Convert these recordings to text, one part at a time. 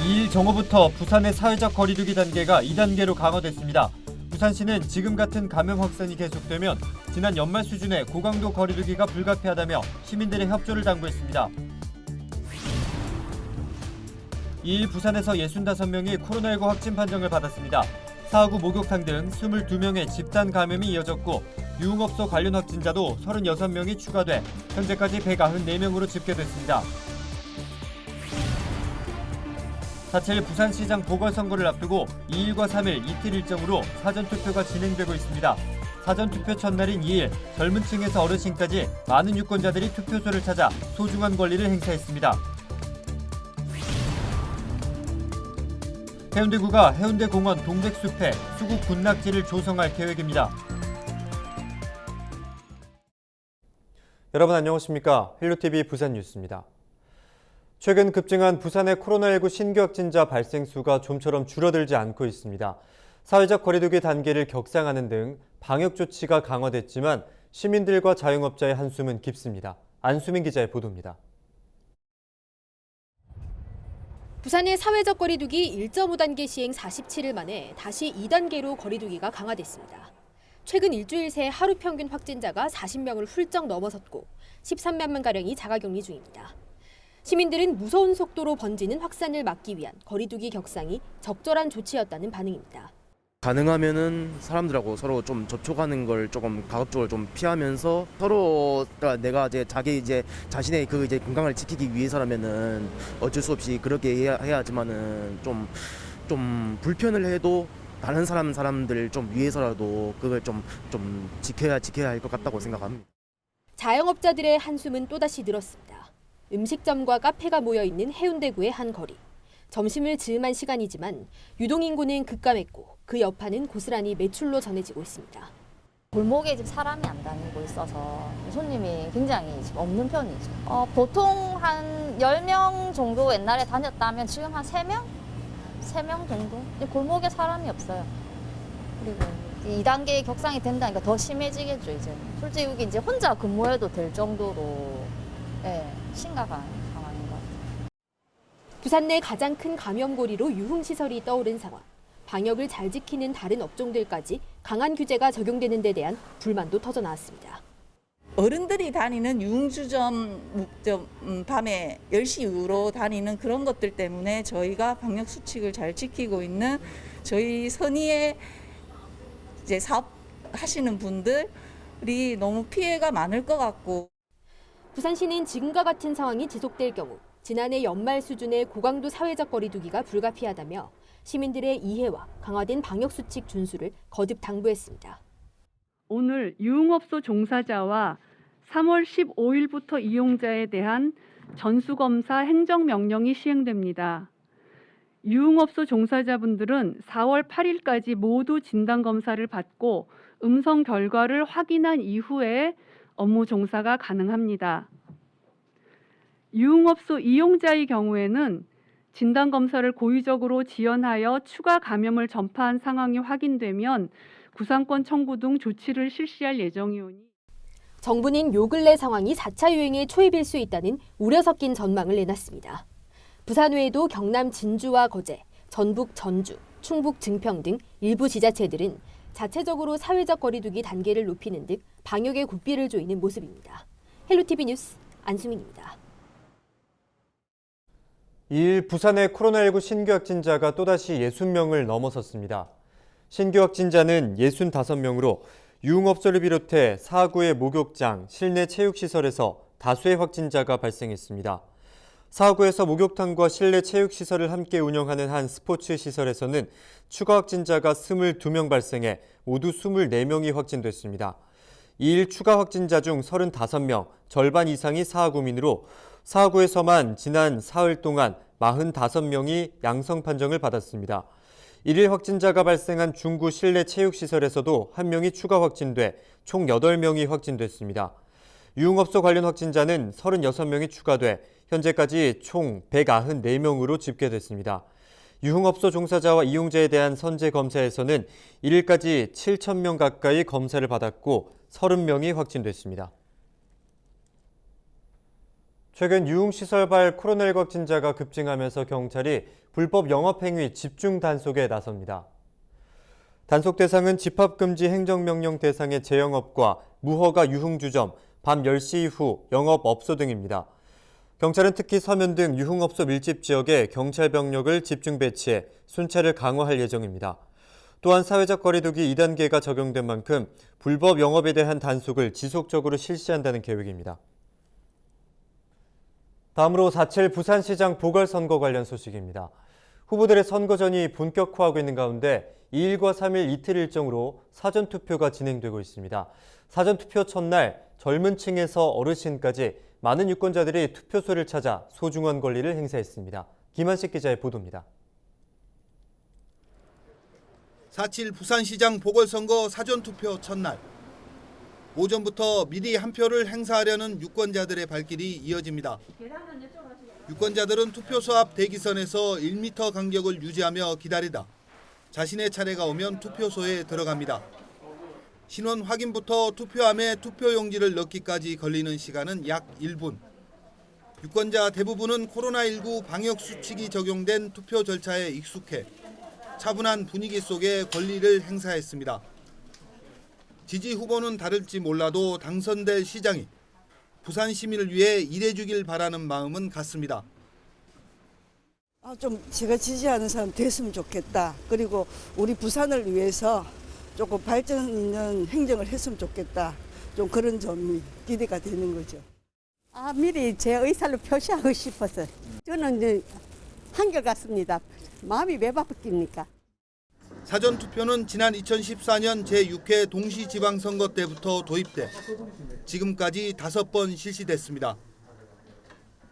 2일 정오부터 부산의 사회적 거리두기 단계가 2단계로 강화됐습니다. 부산시는 지금 같은 감염 확산이 계속되면 지난 연말 수준의 고강도 거리두기가 불가피하다며 시민들의 협조를 당부했습니다. 2일 부산에서 65명이 코로나19 확진 판정을 받았습니다. 사하구 목욕탕 등 22명의 집단 감염이 이어졌고 유흥업소 관련 확진자도 36명이 추가돼 현재까지 194명으로 집계됐습니다. 4.7 부산시장 보궐선거를 앞두고 2일과 3일 이틀 일정으로 사전투표가 진행되고 있습니다. 사전투표 첫날인 2일 젊은 층에서 어르신까지 많은 유권자들이 투표소를 찾아 소중한 권리를 행사했습니다. 해운대구가 해운대공원 동백숲에 수국 군락지를 조성할 계획입니다. 여러분 안녕하십니까? 헬로티비 부산 뉴스입니다. 최근 급증한 부산의 코로나19 신규 확진자 발생 수가 좀처럼 줄어들지 않고 있습니다. 사회적 거리두기 단계를 격상하는 등 방역 조치가 강화됐지만 시민들과 자영업자의 한숨은 깊습니다. 안수민 기자의 보도입니다. 부산의 사회적 거리두기 1.5단계 시행 47일 만에 다시 2단계로 거리두기가 강화됐습니다. 최근 일주일 새 하루 평균 확진자가 40명을 훌쩍 넘어섰고 13만명가량이 자가격리 중입니다. 시민들은 무서운 속도로 번지는 확산을 막기 위한 거리두기 격상이 적절한 조치였다는 반응입니다. 가능하면은 사람들하고 서로 좀 접촉하는 걸 조금 가급적으로 좀 피하면서 서로 내가 자신의 건강을 지키기 위해서라면은 어쩔 수 없이 그렇게 해야지만은 좀 불편을 해도 다른 사람들 좀 위해서라도 그걸 좀 지켜야 할 것 같다고 생각합니다. 자영업자들의 한숨은 또다시 늘었습니다. 음식점과 카페가 모여있는 해운대구의 한 거리. 점심을 즈음한 시간이지만 유동인구는 급감했고 그 여파는 고스란히 매출로 전해지고 있습니다. 골목에 지금 사람이 안 다니고 있어서 손님이 굉장히 지금 없는 편이죠. 보통 한 10명 정도 옛날에 다녔다면 지금 한 3명? 3명 정도? 골목에 사람이 없어요. 그리고 2단계 격상이 된다니까 더 심해지겠죠, 이제. 솔직히 여기 이제 혼자 근무해도 될 정도로 심각한 상황인 것 같아요. 부산 내 가장 큰 감염고리로 유흥시설이 떠오른 상황. 방역을 잘 지키는 다른 업종들까지 강한 규제가 적용되는 데 대한 불만도 터져나왔습니다. 어른들이 다니는 유흥주점 밤에 10시 이후로 다니는 그런 것들 때문에 저희가 방역 수칙을 잘 지키고 있는 저희 선의의 이제 사업하시는 분들이 너무 피해가 많을 것 같고. 부산시는 지금과 같은 상황이 지속될 경우 지난해 연말 수준의 고강도 사회적 거리두기가 불가피하다며 시민들의 이해와 강화된 방역수칙 준수를 거듭 당부했습니다. 오늘 유흥업소 종사자와 3월 15일부터 이용자에 대한 전수검사 행정명령이 시행됩니다. 유흥업소 종사자분들은 4월 8일까지 모두 진단검사를 받고 음성 결과를 확인한 이후에 업무 종사가 가능합니다. 유흥업소 이용자의 경우에는 진단검사를 고의적으로 지연하여 추가 감염을 전파한 상황이 확인되면 구상권 청구 등 조치를 실시할 예정이오니 정부는 요 근래 상황이 4차 유행의 초입일 수 있다는 우려 섞인 전망을 내놨습니다. 부산 외에도 경남 진주와 거제, 전북 전주, 충북 증평 등 일부 지자체들은 자체적으로 사회적 거리두기 단계를 높이는 등 방역에 고삐를 조이는 모습입니다. 헬로티비 뉴스 안수민입니다. 2일 부산의 코로나19 신규 확진자가 또다시 60명을 넘어섰습니다. 신규 확진자는 65명으로 유흥업소를 비롯해 사하구의 목욕장, 실내 체육시설에서 다수의 확진자가 발생했습니다. 사하구에서 목욕탕과 실내 체육시설을 함께 운영하는 한 스포츠 시설에서는 추가 확진자가 22명 발생해 모두 24명이 확진됐습니다. 2일 추가 확진자 중 35명, 절반 이상이 사하구민으로 사하구에서만 지난 사흘 동안 45명이 양성 판정을 받았습니다. 1일 확진자가 발생한 중구 실내 체육시설에서도 1명이 추가 확진돼 총 8명이 확진됐습니다. 유흥업소 관련 확진자는 36명이 추가돼 현재까지 총 194명으로 집계됐습니다. 유흥업소 종사자와 이용자에 대한 선제 검사에서는 1일까지 7,000명 가까이 검사를 받았고 30명이 확진됐습니다. 최근 유흥시설발 코로나19 확진자가 급증하면서 경찰이 불법 영업행위 집중 단속에 나섭니다. 단속 대상은 집합금지 행정명령 대상의 제영업과 무허가 유흥주점, 밤 10시 이후 영업업소 등입니다. 경찰은 특히 서면 등 유흥업소 밀집 지역에 경찰 병력을 집중 배치해 순찰을 강화할 예정입니다. 또한 사회적 거리두기 2단계가 적용된 만큼 불법 영업에 대한 단속을 지속적으로 실시한다는 계획입니다. 다음으로 4.7 부산시장 보궐선거 관련 소식입니다. 후보들의 선거전이 본격화하고 있는 가운데 2일과 3일 이틀 일정으로 사전투표가 진행되고 있습니다. 사전투표 첫날 젊은 층에서 어르신까지 많은 유권자들이 투표소를 찾아 소중한 권리를 행사했습니다. 김한식 기자의 보도입니다. 4.7 부산시장 보궐선거 사전투표 첫날. 오전부터 미리 한 표를 행사하려는 유권자들의 발길이 이어집니다. 유권자들은 투표소 앞 대기선에서 1m 간격을 유지하며 기다리다 자신의 차례가 오면 투표소에 들어갑니다. 신원 확인부터 투표함에 투표용지를 넣기까지 걸리는 시간은 약 1분. 유권자 대부분은 코로나19 방역 수칙이 적용된 투표 절차에 익숙해 차분한 분위기 속에 권리를 행사했습니다. 지지 후보는 다를지 몰라도 당선될 시장이 부산 시민을 위해 일해주길 바라는 마음은 같습니다. 좀 제가 지지하는 사람 됐으면 좋겠다. 그리고 우리 부산을 위해서 조금 발전 있는 행정을 했으면 좋겠다. 좀 그런 점이 기대가 되는 거죠. 미리 제 의사를 표시하고 싶어서 저는 이제 한결같습니다. 마음이 왜 바뀌입니까? 사전투표는 지난 2014년 제6회 동시지방선거 때부터 도입돼 지금까지 5번 실시됐습니다.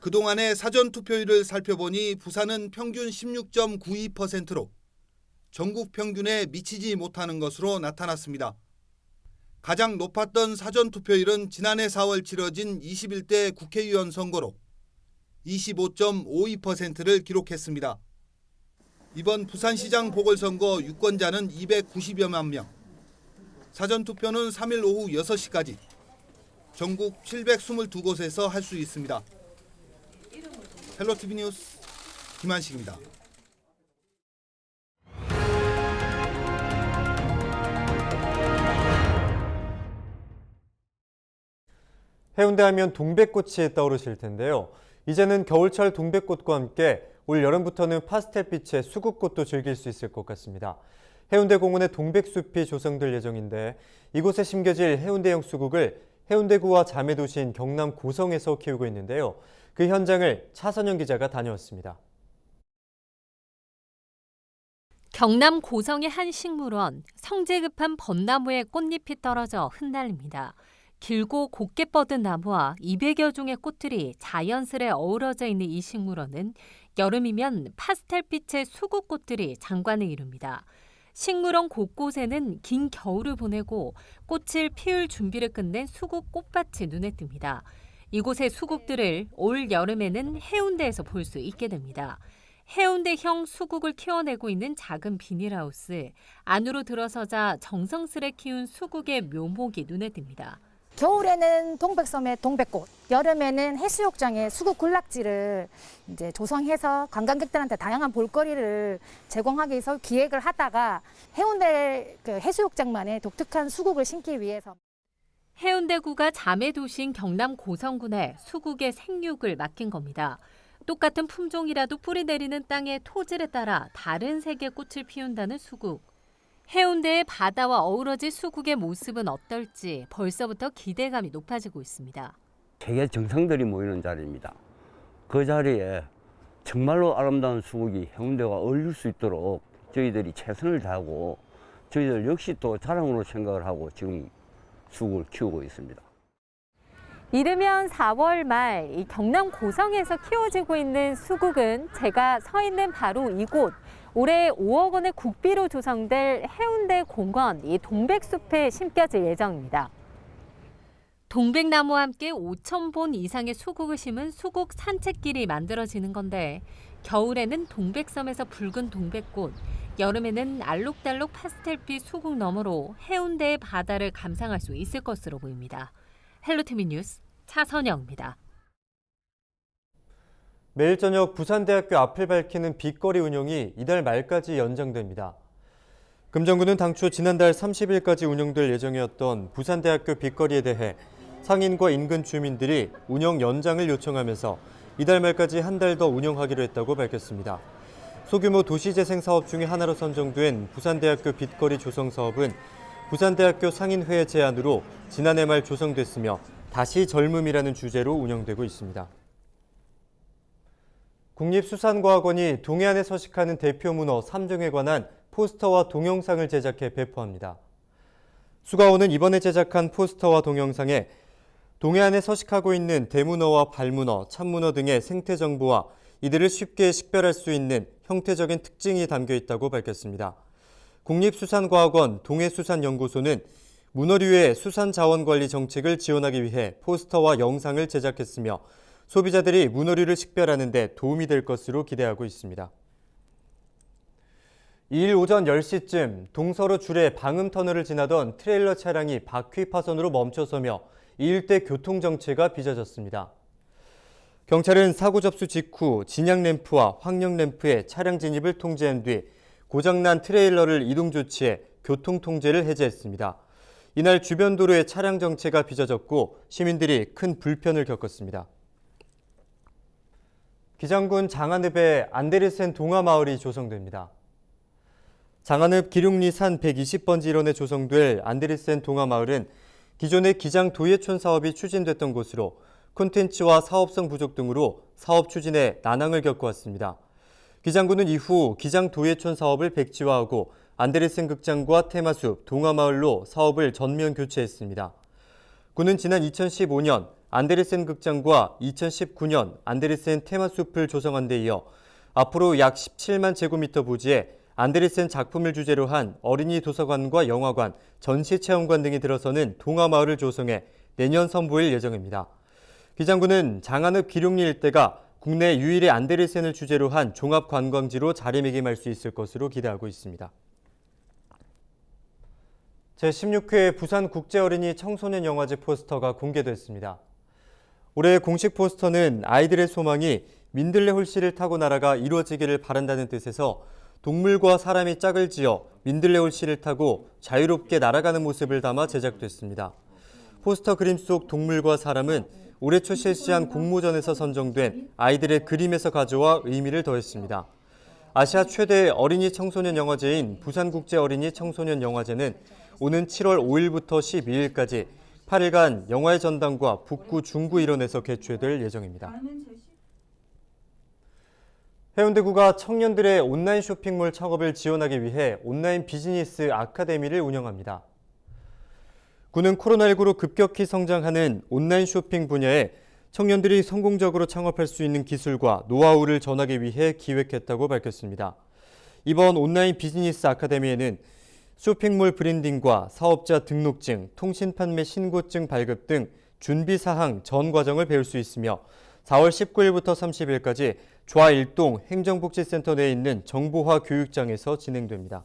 그동안의 사전투표율을 살펴보니 부산은 평균 16.92%로 전국 평균에 미치지 못하는 것으로 나타났습니다. 가장 높았던 사전투표율은 지난해 4월 치러진 21대 국회의원 선거로 25.52%를 기록했습니다. 이번 부산시장 보궐선거 유권자는 290여만 명. 사전투표는 3일 오후 6시까지 전국 722곳에서 할 수 있습니다. 헬로티비 뉴스 김한식입니다. 해운대 하면 동백꽃이 떠오르실 텐데요. 이제는 겨울철 동백꽃과 함께 올 여름부터는 파스텔빛의 수국꽃도 즐길 수 있을 것 같습니다. 해운대 공원에 동백숲이 조성될 예정인데 이곳에 심겨질 해운대형 수국을 해운대구와 자매도시인 경남 고성에서 키우고 있는데요. 그 현장을 차선영 기자가 다녀왔습니다. 경남 고성의 한 식물원, 성재 급한 벚나무에 꽃잎이 떨어져 흩날립니다. 길고 곱게 뻗은 나무와 200여 종의 꽃들이 자연스레 어우러져 있는 이 식물원은 여름이면 파스텔빛의 수국꽃들이 장관을 이룹니다. 식물원 곳곳에는 긴 겨울을 보내고 꽃을 피울 준비를 끝낸 수국 꽃밭이 눈에 띕니다. 이곳의 수국들을 올 여름에는 해운대에서 볼 수 있게 됩니다. 해운대형 수국을 키워내고 있는 작은 비닐하우스, 안으로 들어서자 정성스레 키운 수국의 묘목이 눈에 띕니다. 겨울에는 동백섬의 동백꽃, 여름에는 해수욕장의 수국 군락지를 이제 조성해서 관광객들한테 다양한 볼거리를 제공하기 위해서 기획을 하다가 해운대 해수욕장만의 독특한 수국을 심기 위해서 해운대구가 자매도시인 경남 고성군에 수국의 생육을 맡긴 겁니다. 똑같은 품종이라도 뿌리 내리는 땅의 토질에 따라 다른 색의 꽃을 피운다는 수국. 해운대의 바다와 어우러진 수국의 모습은 어떨지 벌써부터 기대감이 높아지고 있습니다. 세계 정상들이 모이는 자리입니다. 그 자리에 정말로 아름다운 수국이 해운대가 어울릴 수 있도록 저희들이 최선을 다하고 저희들 역시 또 자랑으로 생각을 하고 지금 수국을 키우고 있습니다. 이르면 4월 말 이 경남 고성에서 키워지고 있는 수국은 제가 서 있는 바로 이곳, 올해 5억 원의 국비로 조성될 해운대 공원 이 동백숲에 심겨질 예정입니다. 동백나무와 함께 5,000본 이상의 수국을 심은 수국 산책길이 만들어지는 건데 겨울에는 동백섬에서 붉은 동백꽃, 여름에는 알록달록 파스텔빛 수국 너머로 해운대의 바다를 감상할 수 있을 것으로 보입니다. 헬로티비 뉴스 차선영입니다. 매일 저녁 부산대학교 앞을 밝히는 빛거리 운영이 이달 말까지 연장됩니다. 금정구는 당초 지난달 30일까지 운영될 예정이었던 부산대학교 빛거리에 대해 상인과 인근 주민들이 운영 연장을 요청하면서 이달 말까지 한 달 더 운영하기로 했다고 밝혔습니다. 소규모 도시재생 사업 중에 하나로 선정된 부산대학교 빛거리 조성 사업은 부산대학교 상인회의 제안으로 지난해 말 조성됐으며 다시 젊음이라는 주제로 운영되고 있습니다. 국립수산과학원이 동해안에 서식하는 대표 문어 3종에 관한 포스터와 동영상을 제작해 배포합니다. 수과원은 이번에 제작한 포스터와 동영상에 동해안에 서식하고 있는 대문어와 발문어, 참문어 등의 생태 정보와 이들을 쉽게 식별할 수 있는 형태적인 특징이 담겨 있다고 밝혔습니다. 국립수산과학원 동해수산연구소는 문어류의 수산자원관리 정책을 지원하기 위해 포스터와 영상을 제작했으며 소비자들이 문어류를 식별하는 데 도움이 될 것으로 기대하고 있습니다. 2일 오전 10시쯤 동서로 줄에 방음터널을 지나던 트레일러 차량이 바퀴 파손으로 멈춰서며 이 일대 교통정체가 빚어졌습니다. 경찰은 사고 접수 직후 진양램프와 황령램프의 차량 진입을 통제한 뒤 고장난 트레일러를 이동 조치해 교통통제를 해제했습니다. 이날 주변 도로에 차량 정체가 빚어졌고 시민들이 큰 불편을 겪었습니다. 기장군 장안읍에 안데르센 동화마을이 조성됩니다. 장안읍 기룡리 산 120번지 일원에 조성될 안데르센 동화마을은 기존의 기장 도예촌 사업이 추진됐던 곳으로 콘텐츠와 사업성 부족 등으로 사업 추진에 난항을 겪어왔습니다. 기장군은 이후 기장 도예촌 사업을 백지화하고 안데르센 극장과 테마숲, 동화마을로 사업을 전면 교체했습니다. 군은 지난 2015년 안데르센 극장과 2019년 안데르센 테마숲을 조성한 데 이어 앞으로 약 17만 제곱미터 부지에 안데르센 작품을 주제로 한 어린이 도서관과 영화관, 전시체험관 등이 들어서는 동화마을을 조성해 내년 선보일 예정입니다. 기장군은 장안읍 기룡리 일대가 국내 유일의 안데르센을 주제로 한 종합관광지로 자리매김할 수 있을 것으로 기대하고 있습니다. 제16회 부산국제어린이 청소년영화제 포스터가 공개됐습니다. 올해 공식 포스터는 아이들의 소망이 민들레 홀씨를 타고 날아가 이루어지기를 바란다는 뜻에서 동물과 사람이 짝을 지어 민들레 홀씨를 타고 자유롭게 날아가는 모습을 담아 제작됐습니다. 포스터 그림 속 동물과 사람은 올해 초 실시한 공모전에서 선정된 아이들의 그림에서 가져와 의미를 더했습니다. 아시아 최대 어린이 청소년 영화제인 부산국제어린이 청소년 영화제는 오는 7월 5일부터 12일까지 8일간 영화의 전당과 북구, 중구 일원에서 개최될 예정입니다. 해운대구가 청년들의 온라인 쇼핑몰 창업을 지원하기 위해 온라인 비즈니스 아카데미를 운영합니다. 구는 코로나19로 급격히 성장하는 온라인 쇼핑 분야에 청년들이 성공적으로 창업할 수 있는 기술과 노하우를 전하기 위해 기획했다고 밝혔습니다. 이번 온라인 비즈니스 아카데미에는 쇼핑몰 브랜딩과 사업자 등록증, 통신 판매 신고증 발급 등 준비 사항 전 과정을 배울 수 있으며 4월 19일부터 30일까지 좌일동 행정복지센터 내에 있는 정보화 교육장에서 진행됩니다.